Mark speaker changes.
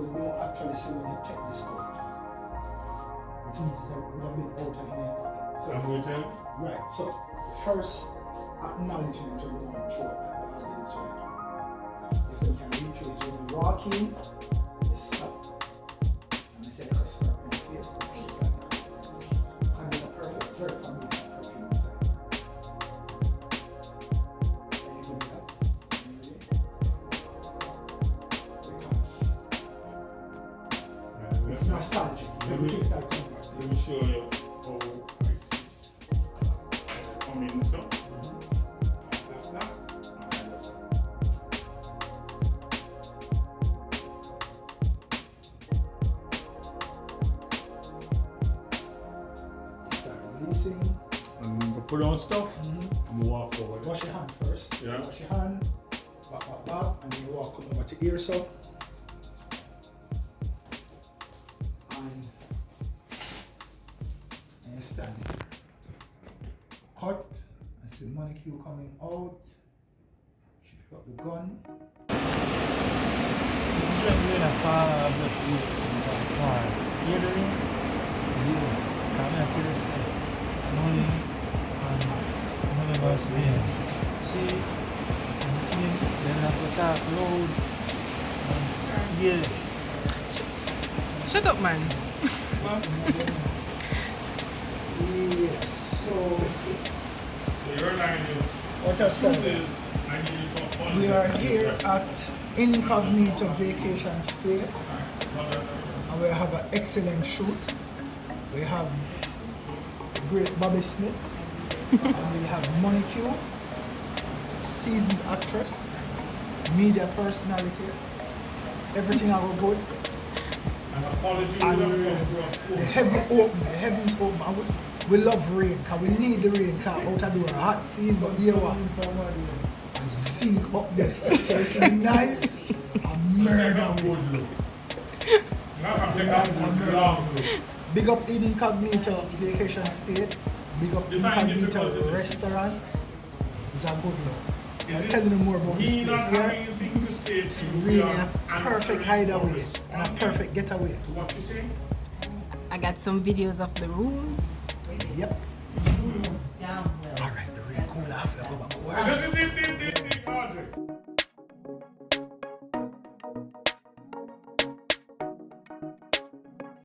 Speaker 1: you don't actually see when you take this out. Which means it would have been out of your pocket. So, right, so the first acknowledgement you want to show at the audience right now. If you can retrace when you walk in, you stop. And you say like a slap in the face. And it's a perfect, very familiar perfume inside. And you give me that. Because it's nostalgic. Everything starts coming back to
Speaker 2: Let me show you how I see it. Come in, so. Like that.
Speaker 1: start releasing.
Speaker 2: And we put on stuff and walk forward.
Speaker 1: Wash your hand first.
Speaker 2: Yeah.
Speaker 1: Wash your hand. Back, and then you walk over to ear so. And you stand here. Cut. I see the money cue coming out. She pick up the gun.
Speaker 3: This is when you're in a fall of this week. Pause. Hear the ring? Yeah. Come here to this side. Noise and money was there. See? And then have to talk loud. Yeah.
Speaker 4: Shut up, man.
Speaker 1: Yes. So
Speaker 2: your line is,
Speaker 1: what just
Speaker 2: truth
Speaker 1: started?
Speaker 2: is, I need you to apologize.
Speaker 1: We are here at Incognito Vacation Stay, and we have an excellent shoot. We have great Bobby Smith, and we have Monica, seasoned actress, media personality. Everything are good.
Speaker 2: An apology would
Speaker 1: And
Speaker 2: have come through a
Speaker 1: the
Speaker 2: phone.
Speaker 1: heavens open. And we love rain, because we need the rain, because out of door, hot scene, but here what? And sink up there. So it's nice and murder wood. Nice and murder. Big up Incognito Vacation Stay. Big up Incognito Restaurant. It's a good look. I'll tell you more about this place here. It's really a perfect hideaway and a perfect getaway.
Speaker 2: What you say?
Speaker 4: I got some videos of the rooms.
Speaker 1: Yep.